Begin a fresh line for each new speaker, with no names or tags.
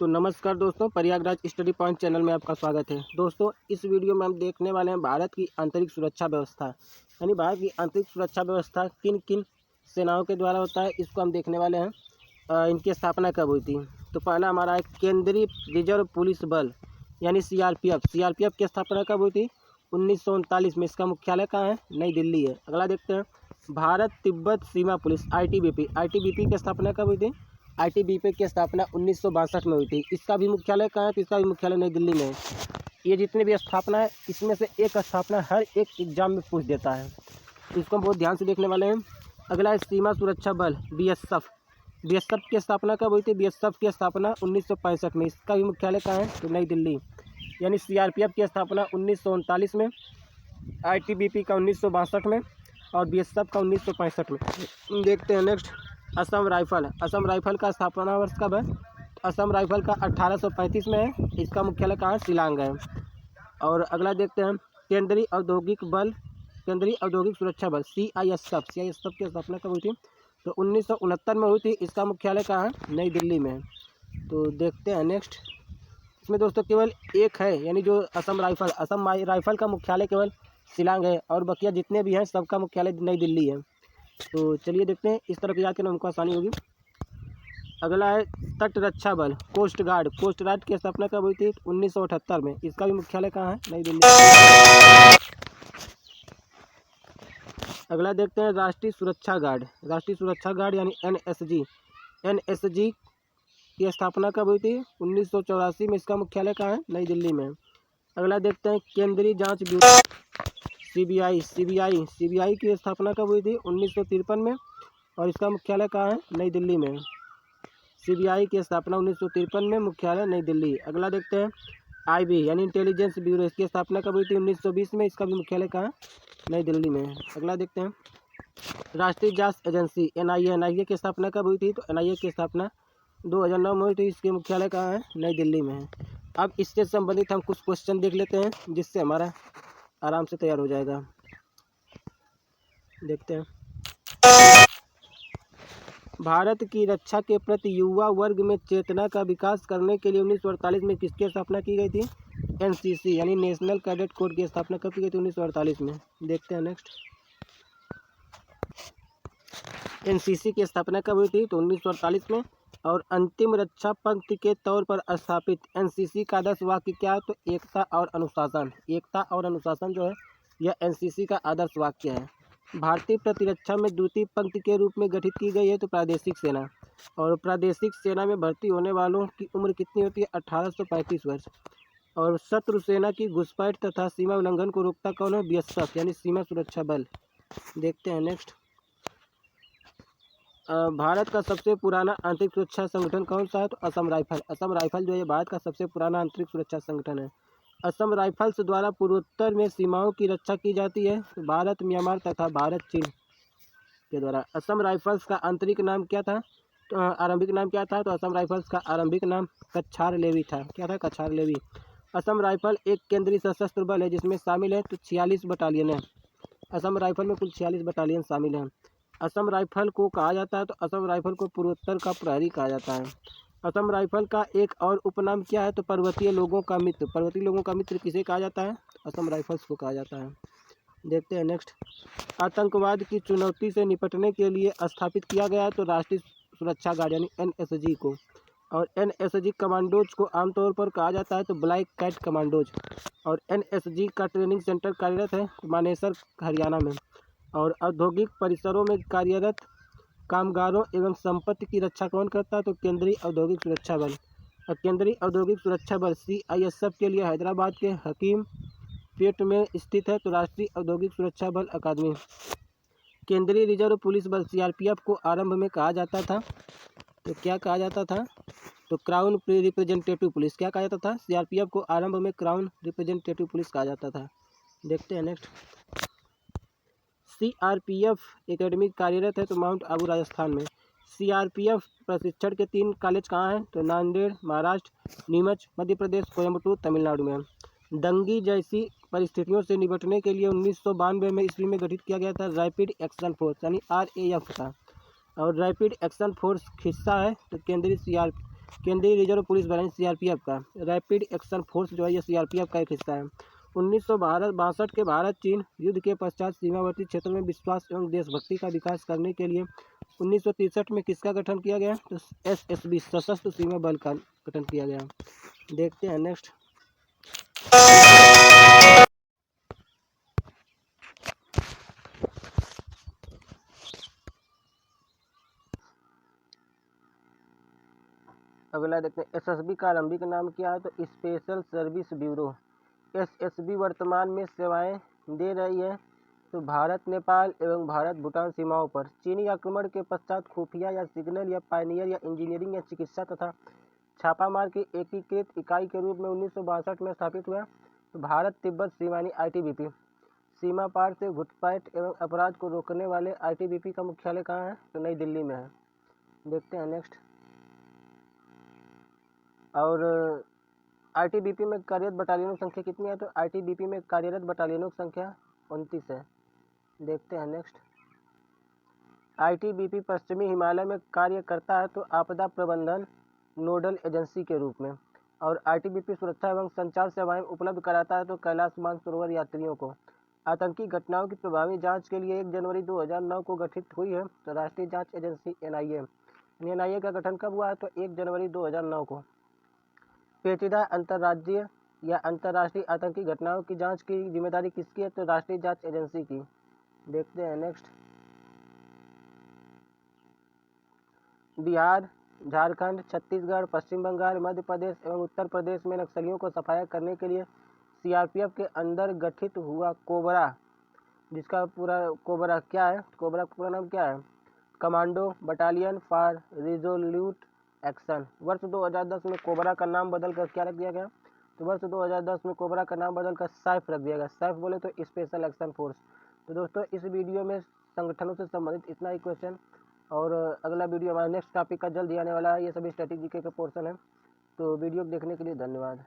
तो नमस्कार दोस्तों, प्रयागराज स्टडी पॉइंट चैनल में आपका स्वागत है। दोस्तों, इस वीडियो में हम देखने वाले हैं भारत की आंतरिक सुरक्षा व्यवस्था, यानी भारत की आंतरिक सुरक्षा व्यवस्था किन किन सेनाओं के द्वारा होता है, इसको हम देखने वाले हैं। इनकी स्थापना कब हुई थी? तो पहला हमारा है केंद्रीय रिजर्व पुलिस बल यानी सीआरपीएफ। सीआरपीएफ की स्थापना कब हुई थी? 1939 में। इसका मुख्यालय कहाँ है? नई दिल्ली है। अगला देखते हैं, भारत तिब्बत सीमा पुलिस आईटीबीपी। आईटीबीपी की स्थापना कब हुई थी? आईटीबीपी की स्थापना 1962 में हुई थी। इसका भी मुख्यालय कहाँ है? तो इसका भी मुख्यालय नई दिल्ली में है। ये जितने भी स्थापना है, इसमें से एक स्थापना हर एक एग्जाम में पूछ देता है, तो इसको हम बहुत ध्यान से देखने वाले हैं। अगला है सीमा सुरक्षा बल बीएसएफ। बीएसएफ की स्थापना कब हुई थी? बीएसएफ की स्थापना 1965 में। इसका भी मुख्यालय कहाँ है? तो नई दिल्ली। यानी सीआरपीएफ की स्थापना 1939 में, आईटीबीपी का 1962 में और बीएसएफ का 1965 में। देखते हैं next, Assam rifle. Assam rifle का स्थापना वर्ष कब है? असम राइफल का 1835 में है। इसका मुख्यालय कहाँ है? शिलांग है। और अगला देखते हैं, केंद्रीय औद्योगिक बल, केंद्रीय औद्योगिक सुरक्षा बल सीआईएसएफ। सीआईएसएफ की स्थापना कब हुई थी? तो 1969 में हुई थी। इसका मुख्यालय कहाँ है? नई दिल्ली में। तो देखते हैं नेक्स्ट, इसमें दोस्तों केवल एक है, यानी जो असम राइफल का मुख्यालय केवल शिलांग है और बकिया जितने भी हैं सबका मुख्यालय नई दिल्ली है। तो चलिए देखते हैं, इस तरफ याद करना हमको आसानी होगी। अगला है तट रक्षा बल कोस्ट गार्ड। कोस्ट गार्ड की स्थापना कब हुई थी? 1978 में। इसका भी मुख्यालय कहाँ है? नई दिल्ली। अगला देखते हैं, राष्ट्रीय सुरक्षा गार्ड। राष्ट्रीय सुरक्षा गार्ड यानी एनएसजी। एनएसजी की स्थापना कब हुई थी? 1984 में। इसका मुख्यालय कहाँ है? नई दिल्ली में। अगला देखते हैं, केंद्रीय जांच ब्यूरो सीबीआई। सीबीआई की स्थापना कब हुई थी? 1953 में और इसका मुख्यालय कहाँ है? नई दिल्ली में। सीबीआई की स्थापना 1953 में, मुख्यालय नई दिल्ली। अगला देखते हैं, आईबी यानी इंटेलिजेंस ब्यूरो। इसकी स्थापना कब हुई थी? 1920 में। इसका भी मुख्यालय कहाँ? नई दिल्ली में। अगला देखते हैं, राष्ट्रीय जांच एजेंसी एनआईए। एनआईए की स्थापना कब हुई थी? तो एनआईए की स्थापना 2009 में हुई थी। इसके मुख्यालय कहाँ है? नई दिल्ली में है। अब इससे संबंधित हम कुछ क्वेश्चन देख लेते हैं, जिससे हमारा आराम से तैयार हो जाएगा। देखते हैं, भारत की रक्षा के प्रति युवा वर्ग में चेतना का विकास करने के लिए 1948 में किसकी स्थापना की गई थी? एनसीसी यानी नेशनल कैडेट कोर की स्थापना कब की गई थी? 1948 में। देखते हैं नेक्स्ट, एनसीसी की स्थापना कब हुई थी? तो 1948 में। और अंतिम रक्षा पंक्ति के तौर पर स्थापित एनसीसी का आदर्श वाक्य क्या है? तो एकता और अनुशासन। एकता और अनुशासन जो है, यह एनसीसी का आदर्श वाक्य है। भारतीय प्रतिरक्षा में द्वितीय पंक्ति के रूप में गठित की गई है तो प्रादेशिक सेना। और प्रादेशिक सेना में भर्ती होने वालों की उम्र कितनी होती है? 18 से 35 वर्ष। और शत्रु सेना की घुसपैठ तथा सीमा उल्लंघन को रोकता कौन है? बीएसएफ यानी सीमा सुरक्षा बल। देखते हैं नेक्स्ट, भारत का सबसे पुराना आंतरिक सुरक्षा संगठन कौन सा है? तो असम राइफल। असम राइफल जो है भारत का सबसे पुराना आंतरिक सुरक्षा संगठन है। असम राइफल्स द्वारा पूर्वोत्तर में सीमाओं की रक्षा की जाती है, भारत म्यांमार तथा भारत चीन के द्वारा। असम राइफल्स का आंतरिक नाम क्या था? तो आरंभिक नाम क्या था? तो असम राइफल्स का आरंभिक नाम कछार लेवी था। क्या था? कछार लेवी। असम राइफल एक केंद्रीय सशस्त्र बल है जिसमें शामिल है तो 46 बटालियन है। असम राइफल में कुल 46 बटालियन शामिल हैं। असम राइफल को कहा जाता है तो असम राइफल को पूर्वोत्तर का प्रहरी कहा जाता है। असम राइफल का एक और उपनाम क्या है? तो पर्वतीय लोगों का मित्र। पर्वतीय लोगों का मित्र किसे कहा जाता है? असम राइफल्स को कहा जाता है। देखते हैं नेक्स्ट, आतंकवाद की चुनौती से निपटने के लिए स्थापित किया गया है तो राष्ट्रीय सुरक्षा गार्ड यानी एनएसजी को। और एनएसजी कमांडोज को आमतौर पर कहा जाता है तो ब्लैक कैट कमांडोज। और एनएसजी का ट्रेनिंग सेंटर कार्यरत है मानेसर, हरियाणा में। और औद्योगिक परिसरों में कार्यरत कामगारों एवं संपत्ति की रक्षा कौन करता है? तो केंद्रीय औद्योगिक सुरक्षा बल। और केंद्रीय औद्योगिक सुरक्षा बल सीआईएसएफ के लिए हैदराबाद के हकीम पेट में स्थित है तो राष्ट्रीय औद्योगिक सुरक्षा बल अकादमी। केंद्रीय रिजर्व पुलिस बल सीआरपीएफ को आरंभ में कहा जाता था तो क्या कहा जाता था? तो क्राउन रिप्रेजेंटेटिव पुलिस। क्या कहा जाता था? सीआरपीएफ को आरंभ में क्राउन रिप्रेजेंटेटिव पुलिस कहा जाता था। देखते हैं नेक्स्ट, सीआरपीएफ एकेडमी कार्यरत है तो माउंट आबू राजस्थान में। सीआरपीएफ प्रशिक्षण के 3 कॉलेज कहाँ हैं? तो नांदेड़ महाराष्ट्र, नीमच मध्य प्रदेश, कोयम्बटूर तमिलनाडु में। दंगी जैसी परिस्थितियों से निपटने के लिए 1992 में ईस्वी में गठित किया गया था रैपिड एक्शन फोर्स यानी आरएएफ का। और रैपिड एक्शन फोर्स हिस्सा है तो केंद्रीय केंद्रीय रिजर्व पुलिस बल सीआरपीएफ का। रैपिड एक्शन फोर्स जो है ये सीआरपीएफ का एक हिस्सा है। 1962 के भारत चीन युद्ध के पश्चात सीमावर्ती क्षेत्रों में विश्वास एवं देशभक्ति का विकास करने के लिए 1963 में किसका गठन किया गया? तो एसएसबी सशस्त्र सीमा बल का गठन किया गया। देखते हैं नेक्स्ट। अगला देखते हैं एसएसबी का आरंभिक नाम क्या है? तो स्पेशल सर्विस ब्यूरो। एसएसबी वर्तमान में सेवाएं दे रही है तो भारत नेपाल एवं भारत भूटान सीमाओं पर। चीनी आक्रमण के पश्चात खुफिया या सिग्नल या पायनियर या इंजीनियरिंग या चिकित्सा तथा छापामार की एकीकृत इकाई के रूप में 1962 में स्थापित हुआ। तो भारत तिब्बत सीमानी आईटीबीपी सीमा पार से घुसपैठ एवं अपराध को रोकने वाले आईटीबीपी का मुख्यालय कहाँ है? तो नई दिल्ली में है। देखते हैं नेक्स्ट। और आईटीबीपी में कार्यरत बटालियनों की संख्या कितनी है? तो आईटीबीपी में कार्यरत बटालियनों की संख्या 29 है। देखते हैं नेक्स्ट। आईटीबीपी पश्चिमी हिमालय में कार्य करता है तो आपदा प्रबंधन नोडल एजेंसी के रूप में। और आईटीबीपी सुरक्षा एवं संचार सेवाएं उपलब्ध कराता है तो कैलाश मानसरोवर यात्रियों को। आतंकी घटनाओं की प्रभावी जांच के लिए 1 जनवरी 2009 को गठित हुई है तो राष्ट्रीय जांच एजेंसी एनआईए। एनआईए का गठन कब हुआ है? तो 1 जनवरी 2009 को। पेचीदा अंतर्राज्यीय या अंतर्राष्ट्रीय आतंकी घटनाओं की जांच की जिम्मेदारी किसकी है? तो राष्ट्रीय जांच एजेंसी की। देखते हैं नेक्स्ट। बिहार, झारखंड, छत्तीसगढ़, पश्चिम बंगाल, मध्य प्रदेश एवं उत्तर प्रदेश में नक्सलियों को सफाया करने के लिए सीआरपीएफ के अंदर गठित हुआ कोबरा, जिसका पूरा कोबरा क्या है? कोबरा का पूरा नाम क्या है? Commando battalion for resolute action. वर्ष 2010 में कोबरा का नाम बदलकर क्या रख दिया गया? तो वर्ष 2010 में कोबरा का नाम बदलकर सैफ रख दिया गया। सैफ बोले तो स्पेशल एक्शन फोर्स। तो दोस्तों इस वीडियो में संगठनों से संबंधित इतना ही क्वेश्चन, और अगला वीडियो हमारा नेक्स्ट टॉपिक का जल्द ही आने वाला है। ये सभी स्ट्रेटेजी के पोर्शन है। तो वीडियो देखने के लिए धन्यवाद।